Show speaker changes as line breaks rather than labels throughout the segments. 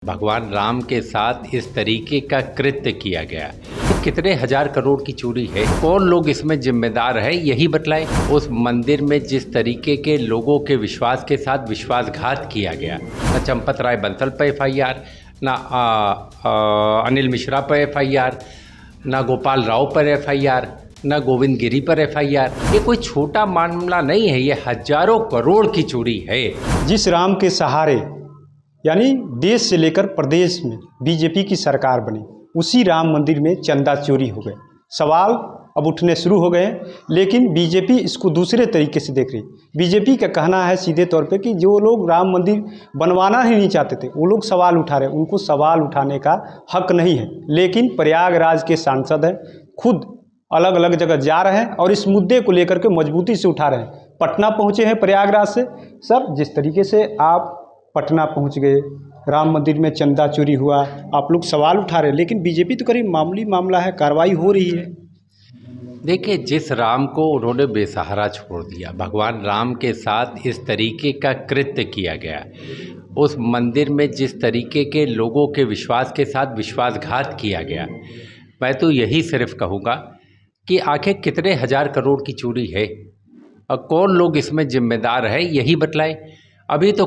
भगवान राम के साथ इस तरीके का कृत्य किया गया। कितने हजार करोड़ की चोरी है, कौन लोग इसमें जिम्मेदार है, यही बतलाए। उस मंदिर में जिस तरीके के लोगों के विश्वास के साथ विश्वासघात किया गया, न चंपत राय बंसल पर FIR, न अनिल मिश्रा पर FIR, न गोपाल राव पर FIR, न गोविंद गिरी पर FIR। ये कोई छोटा मामला नहीं है, ये हजारों करोड़ की चोरी है।
जिस राम के सहारे यानी देश से लेकर प्रदेश में बीजेपी की सरकार बनी, उसी राम मंदिर में चंदा चोरी हो गए। सवाल अब उठने शुरू हो गए हैं, लेकिन बीजेपी इसको दूसरे तरीके से देख रही। बीजेपी का कहना है सीधे तौर पे कि जो लोग राम मंदिर बनवाना ही नहीं चाहते थे, वो लोग सवाल उठा रहे हैं। उनको सवाल उठाने का हक नहीं है, लेकिन प्रयागराज के सांसद हैं, खुद अलग अलग जगह जा रहे हैं और इस मुद्दे को लेकर के मजबूती से उठा रहे हैं। पटना पहुँचे हैं प्रयागराज से। सर, जिस तरीके से आप पटना पहुंच गए, राम मंदिर में चंदा चोरी हुआ, आप लोग सवाल उठा रहे हैं, लेकिन बीजेपी तो करीब मामूली मामला है, कार्रवाई हो रही है।
देखिए, जिस राम को उन्होंने बेसहारा छोड़ दिया, भगवान राम के साथ इस तरीके का कृत्य किया गया, उस मंदिर में जिस तरीके के लोगों के विश्वास के साथ विश्वासघात किया गया, मैं तो यही सिर्फ कहूँगा कि आखिर कितने हजार करोड़ की चोरी है और कौन लोग इसमें जिम्मेदार है, यही बतलाए। अभी तो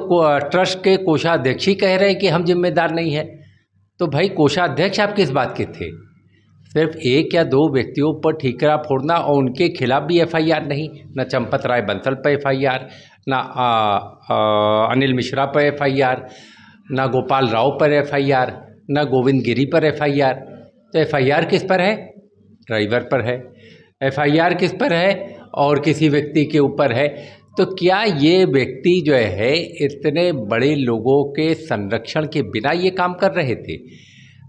ट्रस्ट के कोषाध्यक्ष ही कह रहे हैं कि हम जिम्मेदार नहीं हैं। तो भाई, कोषाध्यक्ष आप किस बात के थे? सिर्फ एक या दो व्यक्तियों पर ठीकरा फोड़ना और उनके खिलाफ भी FIR नहीं, न चंपत राय बंसल पर FIR, न अनिल मिश्रा पर FIR, न गोपाल राव पर FIR, न गोविंद गिरी पर FIR। तो FIR किस पर है? ड्राइवर पर है। FIR किस पर है? और किसी व्यक्ति के ऊपर है। तो क्या ये व्यक्ति जो है इतने बड़े लोगों के संरक्षण के बिना ये काम कर रहे थे?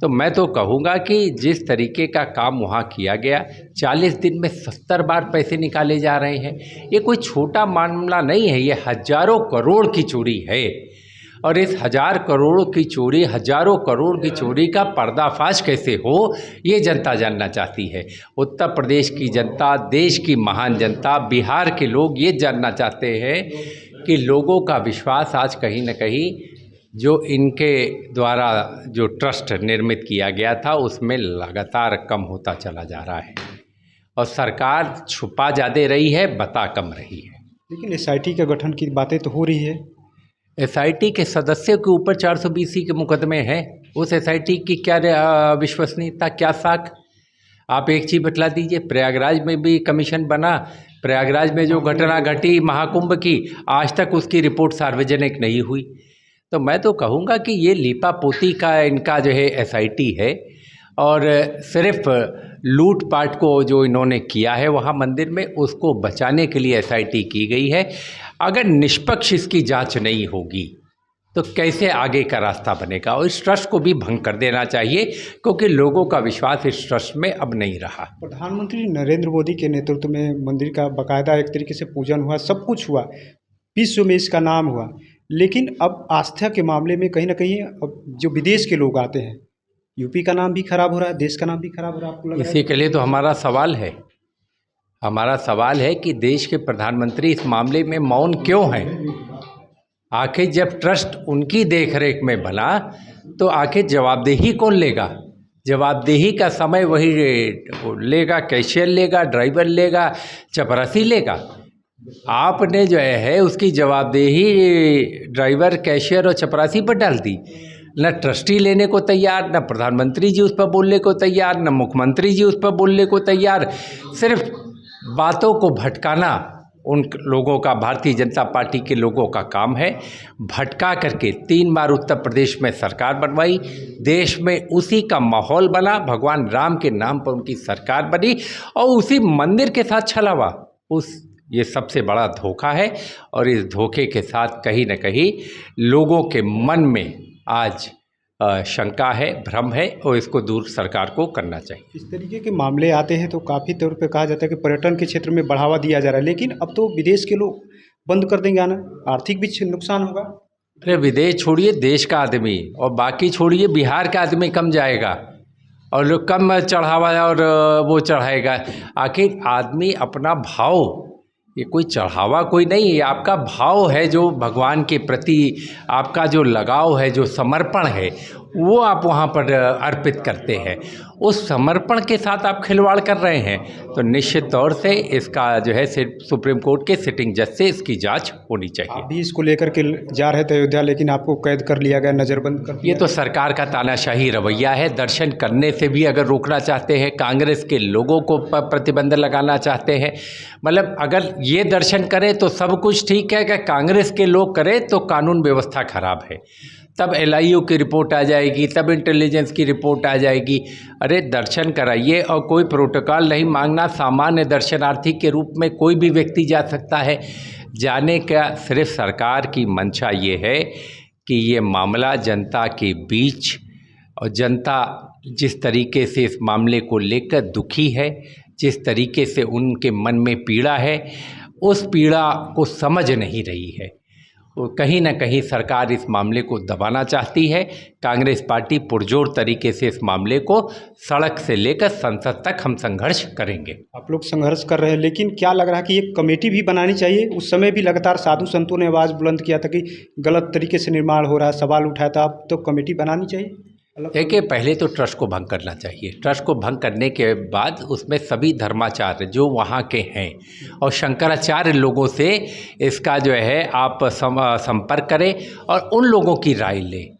तो मैं तो कहूँगा कि जिस तरीके का काम वहाँ किया गया, 40 दिन में 70 बार पैसे निकाले जा रहे हैं, ये कोई छोटा मामला नहीं है, ये हजारों करोड़ की चोरी है। और इस हजारों करोड़ की चोरी का पर्दाफाश कैसे हो, ये जनता जानना चाहती है। उत्तर प्रदेश की जनता, देश की महान जनता, बिहार के लोग ये जानना चाहते हैं कि लोगों का विश्वास आज कहीं न कहीं जो इनके द्वारा जो ट्रस्ट निर्मित किया गया था, उसमें लगातार कम होता चला जा रहा है और सरकार छुपा ज़्यादा रही है, बता कम रही है।
लेकिन SIT का गठन की बातें तो हो रही है।
SIT के सदस्यों के ऊपर 420 के मुकदमे हैं। उस SIT की क्या विश्वसनीयता, क्या साख? आप एक चीज़ बतला दीजिए, प्रयागराज में भी कमीशन बना, प्रयागराज में जो घटना घटी महाकुंभ की, आज तक उसकी रिपोर्ट सार्वजनिक नहीं हुई। तो मैं तो कहूँगा कि ये लीपापोती का इनका जो है SIT है और सिर्फ लूटपाट को जो इन्होंने किया है वहाँ मंदिर में, उसको बचाने के लिए SIT की गई है। अगर निष्पक्ष इसकी जांच नहीं होगी तो कैसे आगे का रास्ता बनेगा? और इस ट्रस्ट को भी भंग कर देना चाहिए, क्योंकि लोगों का विश्वास इस ट्रस्ट में अब नहीं रहा।
प्रधानमंत्री नरेंद्र मोदी के नेतृत्व में मंदिर का बाकायदा एक तरीके से पूजन हुआ, सब कुछ हुआ, विश्व में इसका नाम हुआ, लेकिन अब आस्था के मामले में कहीं ना कहीं अब जो विदेश के लोग आते हैं, यूपी का नाम भी खराब हो रहा है, देश का नाम भी खराब हो रहा है। आपको लग रहा है?
इसी के लिए तो हमारा सवाल है कि देश के प्रधानमंत्री इस मामले में मौन क्यों हैं? आखिर जब ट्रस्ट उनकी देखरेख में बना तो आखिर जवाबदेही कौन लेगा? जवाबदेही का समय वही लेगा, कैशियर लेगा, ड्राइवर लेगा, चपरासी लेगा। आपने जो है उसकी जवाबदेही ड्राइवर, कैशियर और चपरासी पर डाल दी। न ट्रस्टी लेने को तैयार, न प्रधानमंत्री जी उस पर बोलने को तैयार, न मुख्यमंत्री जी उस पर बोलने को तैयार। सिर्फ बातों को भटकाना उन लोगों का, भारतीय जनता पार्टी के लोगों का काम है। भटका करके 3 बार उत्तर प्रदेश में सरकार बनवाई, देश में उसी का माहौल बना, भगवान राम के नाम पर उनकी सरकार बनी और उसी मंदिर के साथ छलावा, ये सबसे बड़ा धोखा है। और इस धोखे के साथ कहीं न कहीं लोगों के मन में आज शंका है, भ्रम है और इसको दूर सरकार को करना चाहिए।
इस तरीके के मामले आते हैं तो काफ़ी तौर पे कहा जाता है कि पर्यटन के क्षेत्र में बढ़ावा दिया जा रहा है, लेकिन अब तो विदेश के लोग बंद कर देंगे आना, आर्थिक भी नुकसान होगा।
अरे विदेश छोड़िए, देश का आदमी और बाकी छोड़िए, बिहार का आदमी कम जाएगा और लोग कम चढ़ावा और वो चढ़ाएगा। आखिर आदमी अपना भाव ये कोई चढ़ावा कोई नहीं, ये आपका भाव है, जो भगवान के प्रति आपका जो लगाव है, जो समर्पण है, वो आप वहाँ पर अर्पित करते हैं। उस समर्पण के साथ आप खिलवाड़ कर रहे हैं, तो निश्चित तौर से इसका जो है सुप्रीम कोर्ट के सिटिंग जज से इसकी जांच होनी चाहिए।
अभी इसको लेकर के जा रहे थे अयोध्या, लेकिन आपको कैद कर लिया गया, नज़रबंद कर दिया।
ये तो सरकार का तानाशाही रवैया है। दर्शन करने से भी अगर रोकना चाहते हैं, कांग्रेस के लोगों को प्रतिबंध लगाना चाहते हैं, मतलब अगर ये दर्शन करें तो सब कुछ ठीक है, कि कांग्रेस के लोग करें तो कानून व्यवस्था खराब है, तब LIU की रिपोर्ट आ जाएगी, तब इंटेलिजेंस की रिपोर्ट आ जाएगी। अरे दर्शन कराइए, और कोई प्रोटोकॉल नहीं मांगना, सामान्य दर्शनार्थी के रूप में कोई भी व्यक्ति जा सकता है। जाने का सिर्फ सरकार की मंशा ये है कि ये मामला जनता के बीच, और जनता जिस तरीके से इस मामले को लेकर दुखी है, जिस तरीके से उनके मन में पीड़ा है, उस पीड़ा को समझ नहीं रही है। तो कहीं ना कहीं सरकार इस मामले को दबाना चाहती है। कांग्रेस पार्टी पुरजोर तरीके से इस मामले को सड़क से लेकर संसद तक हम संघर्ष करेंगे।
आप लोग संघर्ष कर रहे हैं, लेकिन क्या लग रहा है कि एक कमेटी भी बनानी चाहिए? उस समय भी लगातार साधु संतों ने आवाज़ बुलंद किया था कि गलत तरीके से निर्माण हो रहा है, सवाल उठाया था। अब तो कमेटी बनानी चाहिए।
देखिए, पहले तो ट्रस्ट को भंग करना चाहिए। ट्रस्ट को भंग करने के बाद उसमें सभी धर्माचार्य जो वहाँ के हैं और शंकराचार्य लोगों से इसका जो है आप संपर्क करें और उन लोगों की राय लें,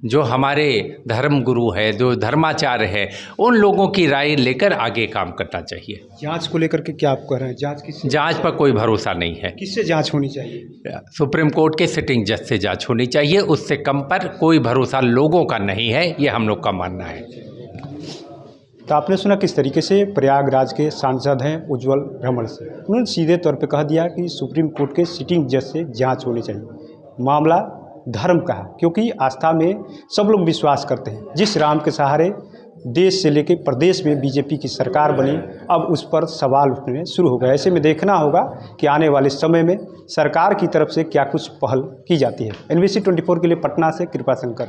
जो हमारे धर्म गुरु है, जो धर्माचार्य है, उन लोगों की राय लेकर आगे काम करना चाहिए।
जांच को लेकर के क्या आप कह रहे हैं? जांच
पर कोई भरोसा नहीं है।
किससे जांच होनी चाहिए?
सुप्रीम कोर्ट के सिटिंग जज से जांच होनी चाहिए। उससे कम पर कोई भरोसा लोगों का नहीं है, ये हम लोग का मानना है।
तो आपने सुना किस तरीके से प्रयागराज के सांसद हैं उज्जवल भ्रमण से, उन्होंने सीधे तौर पे कह दिया कि सुप्रीम कोर्ट के सिटिंग जज से जांच होनी चाहिए। मामला धर्म का है, क्योंकि आस्था में सब लोग विश्वास करते हैं। जिस राम के सहारे देश से लेकर प्रदेश में बीजेपी की सरकार बनी, अब उस पर सवाल उठने शुरू हो गए। ऐसे में देखना होगा कि आने वाले समय में सरकार की तरफ से क्या कुछ पहल की जाती है। NBC 24 के लिए पटना से कृपा शंकर।